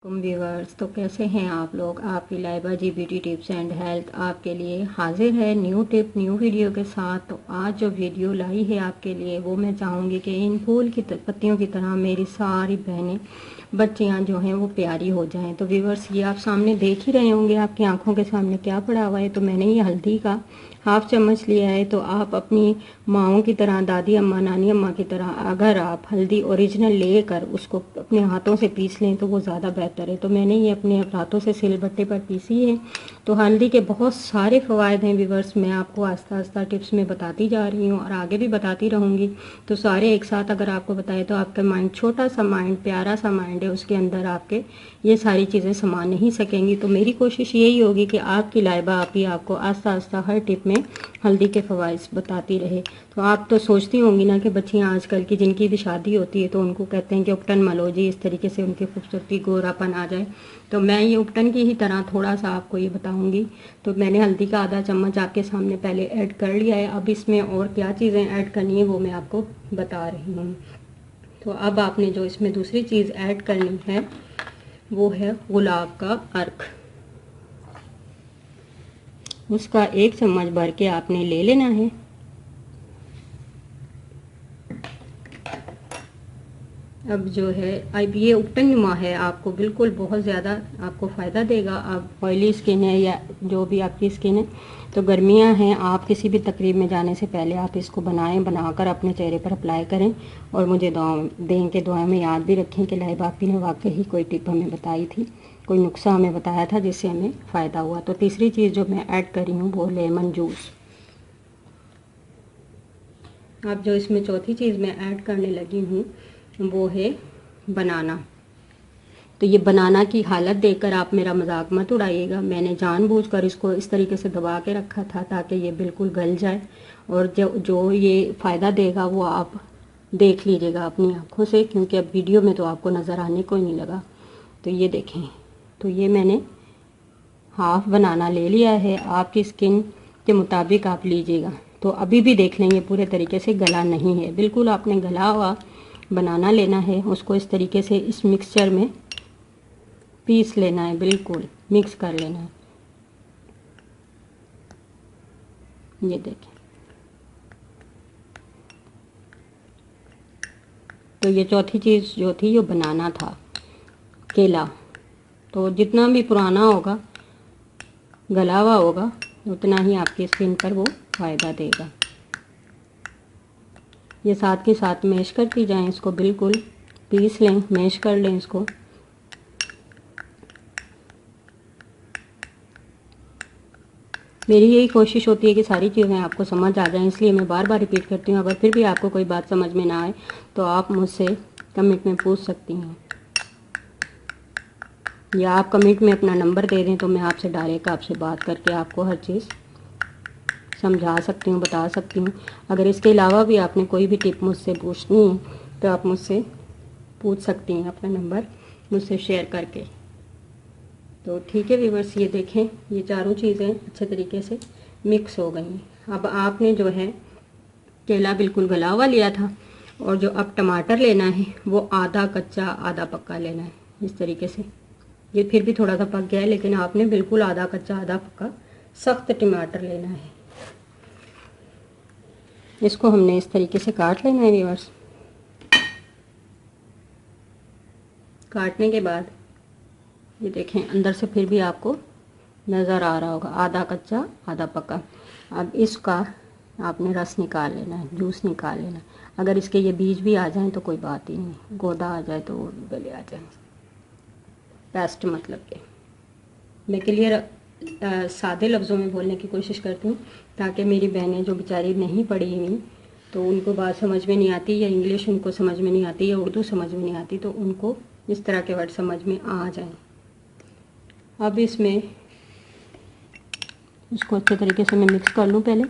Viewers, तो कैसे हैं आप लोग। आपकी लाइबा जी ब्यूटी टिप्स एंड हेल्थ आपके लिए हाजिर है न्यू टिप न्यू वीडियो के साथ। तो आज जो वीडियो लाई है आपके लिए वो मैं चाहूँगी कि इन फूल की पत्तियों की तरह मेरी सारी बहनें बच्चियाँ जो हैं वो प्यारी हो जाएं। तो व्यूवर्स, ये आप सामने देख ही रहे होंगे, आपकी आंखों के सामने क्या पड़ा हुआ है। तो मैंने ये हल्दी का हाफ चम्मच लिया है। तो आप अपनी माओं की तरह, दादी अम्मा, नानी अम्मा की तरह अगर आप हल्दी ओरिजिनल लेकर उसको अपने हाथों से पीस लें तो वो ज़्यादा बेहतर है। तो मैंने ये अपने हाथों से सिलबट्टे पर पीसी है। तो हल्दी के बहुत सारे फ़वाद हैं व्यूवर्स, मैं आपको आस्ता आस्ता टिप्स में बताती जा रही हूँ और आगे भी बताती रहूँगी। तो सारे एक साथ अगर आपको बताए तो आपका माइंड, छोटा सा माइंड, प्यारा सा माइंड है, उसके अंदर आपके ये सारी चीज़ें समा नहीं सकेंगी। तो मेरी कोशिश यही होगी कि आपकी लाइबा आप ही आपको आस्ता आस्ता हर टिप में हल्दी के फ़वाइद बताती रहे। तो आप तो सोचती होंगी ना कि बच्चियाँ आजकल की जिनकी भी शादी होती है तो उनको कहते हैं कि उपटन मलो जी, इस तरीके से उनकी खूबसूरती गोरापन आ जाए। तो मैं ये उपटन की ही तरह थोड़ा सा आपको ये बताऊंगी। तो मैंने हल्दी का आधा चम्मच आपके सामने पहले ऐड कर लिया है। अब इसमें और क्या चीज़ें ऐड करनी है वो मैं आपको बता रही हूँ। तो अब आपने जो इसमें दूसरी चीज़ ऐड करनी है वो है गुलाब का अर्क। उसका 1 चम्मच भर के आपने ले लेना है। अब जो है, अब ये उपटन नुमा है, आपको बिल्कुल बहुत ज़्यादा आपको फ़ायदा देगा। आप ऑयली स्किन है या जो भी आपकी स्किन है, तो गर्मियां हैं, आप किसी भी तकरीब में जाने से पहले आप इसको बनाकर अपने चेहरे पर अप्लाई करें और मुझे दें के दुआ में याद भी रखें कि लाइबा आपी ने वाकई ही कोई टिप हमें बताई थी, कोई नुस्खा हमें बताया था जिससे हमें फ़ायदा हुआ। तो तीसरी चीज़ जो मैं ऐड करी हूँ वो लेमन जूस। अब जो इसमें चौथी चीज़ मैं ऐड करने लगी हूँ वो है बनाना। तो ये बनाना की हालत देखकर आप मेरा मजाक मत उड़ाइएगा, मैंने जानबूझकर इसको इस तरीके से दबा के रखा था ताकि ये बिल्कुल गल जाए और जो ये फ़ायदा देगा वो आप देख लीजिएगा अपनी आंखों से, क्योंकि अब वीडियो में तो आपको नज़र आने को ही नहीं लगा। तो ये देखें, तो ये मैंने हाफ बनाना ले लिया है, आपकी स्किन के मुताबिक आप लीजिएगा। तो अभी भी देख लेंगे पूरे तरीके से गला नहीं है, बिल्कुल आपने गला हुआ बनाना लेना है, उसको इस तरीके से इस मिक्सचर में पीस लेना है, बिल्कुल मिक्स कर लेना है। ये देखें, तो ये चौथी चीज़ जो थी, ये बनाना था, केला। तो जितना भी पुराना होगा, गला हुआ होगा, उतना ही आपकी स्किन पर वो फ़ायदा देगा। ये साथ के साथ मैश करती जाएं, इसको बिल्कुल पीस लें, मैश कर लें इसको। मेरी यही कोशिश होती है कि सारी चीज़ें आपको समझ आ जाएं, इसलिए मैं बार बार रिपीट करती हूँ। अगर फिर भी आपको कोई बात समझ में ना आए तो आप मुझसे कमेंट में पूछ सकती हैं, या आप कमेंट में अपना नंबर दे दें तो मैं आपसे डायरेक्ट आपसे बात करके आपको हर चीज़ समझा सकती हूँ, बता सकती हूँ। अगर इसके अलावा भी आपने कोई भी टिप मुझसे पूछनी है तो आप मुझसे पूछ सकती हैं अपना नंबर मुझसे शेयर करके। तो ठीक है व्यूअर्स, ये देखें, ये चारों चीज़ें अच्छे तरीके से मिक्स हो गई। अब आपने जो है केला बिल्कुल गला हुआ लिया था, और जो अब टमाटर लेना है वो आधा कच्चा आधा पक्का लेना है, इस तरीके से। ये फिर भी थोड़ा सा पक गया है, लेकिन आपने बिल्कुल आधा कच्चा आधा पक्का सख्त टमाटर लेना है। इसको हमने इस तरीके से काट लेना है व्यूअर्स। काटने के बाद ये देखें, अंदर से फिर भी आपको नज़र आ रहा होगा आधा कच्चा आधा पका। अब इसका आपने रस निकाल लेना है, जूस निकाल लेना है। अगर इसके ये बीज भी आ जाएं तो कोई बात ही नहीं, गोदा आ जाए तो वो गले आ जाए, पेस्ट मतलब के। मैं क्लियर सादे लफ्ज़ों में बोलने की कोशिश करती हूँ ताकि मेरी बहनें जो बेचारी नहीं पढ़ी हुई तो उनको बात समझ में नहीं आती, या इंग्लिश उनको समझ में नहीं आती, या उर्दू समझ में नहीं आती, तो उनको इस तरह के वर्ड समझ में आ जाएं। अब इसमें इसको अच्छे तरीके से मैं मिक्स कर लूँ पहले।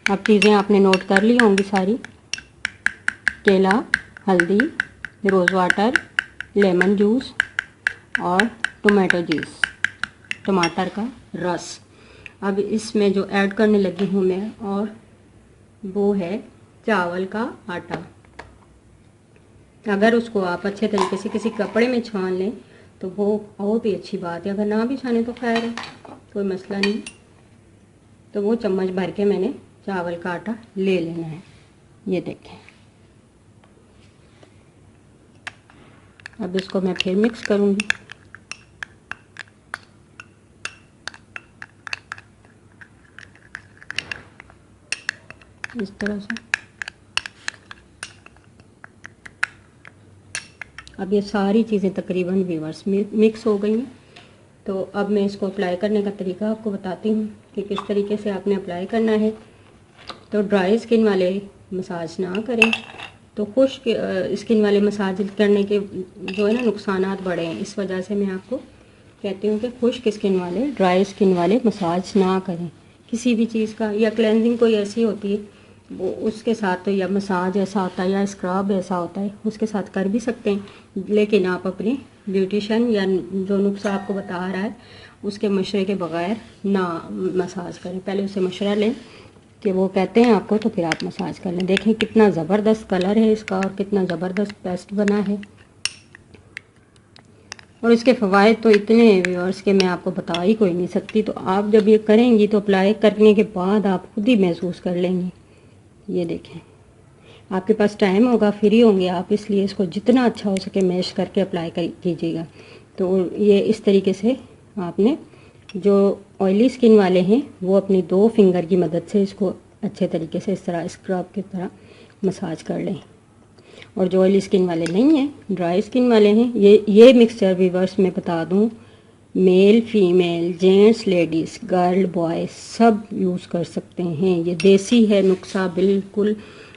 अब चीज़ें आपने नोट कर ली होंगी सारी, केला, हल्दी, रोज़ वाटर, लेमन जूस और टमाटो जूस, टमाटर का रस। अब इसमें जो ऐड करने लगी हूँ मैं, और वो है चावल का आटा। अगर उसको आप अच्छे तरीके से किसी कपड़े में छान लें तो वो और भी अच्छी बात है, अगर ना भी छाने तो खैर है, कोई मसला नहीं। तो वो चम्मच भर के मैंने चावल का आटा ले लेना है। ये देखें, अब इसको मैं फिर मिक्स करूँगी। इस तरह से अब ये सारी चीज़ें तकरीबन व्यूअर्स मिक्स हो गई हैं। तो अब मैं इसको अप्लाई करने का तरीका आपको बताती हूँ कि किस तरीके से आपने अप्लाई करना है। तो ड्राई स्किन वाले मसाज ना करें, तो खुश्क स्किन वाले मसाज करने के जो है ना नुकसानात बड़े हैं। इस वजह से मैं आपको कहती हूँ कि खुश्क स्किन वाले, ड्राई स्किन वाले मसाज ना करें किसी भी चीज़ का। या क्लेंजिंग कोई ऐसी होती है वो उसके साथ, तो या मसाज ऐसा होता है या स्क्रब ऐसा होता है, उसके साथ कर भी सकते हैं। लेकिन आप अपने ब्यूटिशियन या जो नुस्खा आपको बता रहा है उसके मशवरे के बगैर ना मसाज करें। पहले उससे मशवरा लें कि वो कहते हैं आपको, तो फिर आप मसाज कर लें। देखें कितना ज़बरदस्त कलर है इसका और कितना ज़बरदस्त पेस्ट बना है। और इसके फ़वाइद तो इतने हैं व्यूअर्स के मैं आपको बता ही कोई नहीं सकती। तो आप जब ये करेंगी तो अप्लाई करने के बाद आप खुद ही महसूस कर लेंगे। ये देखें, आपके पास टाइम होगा, फ्री होंगे आप, इसलिए इसको जितना अच्छा हो सके मैश करके अप्लाई कीजिएगा। तो ये इस तरीके से आपने, जो ऑयली स्किन वाले हैं वो अपनी 2 फिंगर की मदद से इसको अच्छे तरीके से इस तरह स्क्रब की तरह मसाज कर लें। और जो ऑयली स्किन वाले नहीं हैं, ड्राई स्किन वाले हैं, ये मिक्सचर व्यूअर्स में बता दूं, male female gents ladies girl boy सब यूज़ कर सकते हैं। ये देसी है नुस्खा, बिल्कुल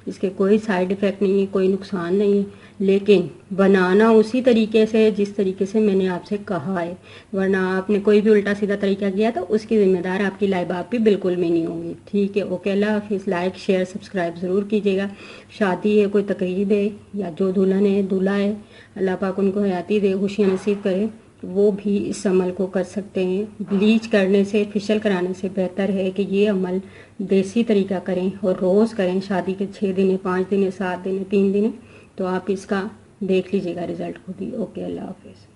इसके कोई साइड इफ़ेक्ट नहीं है, कोई नुकसान नहीं है। लेकिन बनाना उसी तरीके से जिस तरीके से मैंने आपसे कहा है, वरना आपने कोई भी उल्टा सीधा तरीका किया तो उसकी ज़िम्मेदार आपकी लाइफ आप भी बिल्कुल भी नहीं होंगी। ठीक है, ओके, अल्लाह हाफिज़। लाइक शेयर सब्सक्राइब ज़रूर कीजिएगा। शादी है, कोई तकरीब है या जो दुल्हन है दूल्हा है, अल्लाह पाक उनको हयाती दे, खुशियाँ नसीब करे, वो भी इस अमल को कर सकते हैं। ब्लीच करने से, फेशियल कराने से बेहतर है कि ये अमल देसी तरीका करें और रोज़ करें। शादी के 6 दिन, 5 दिन, 7 दिन, 3 दिन, तो आप इसका देख लीजिएगा रिज़ल्ट खुद ही। ओके, अल्लाह हाफिज़।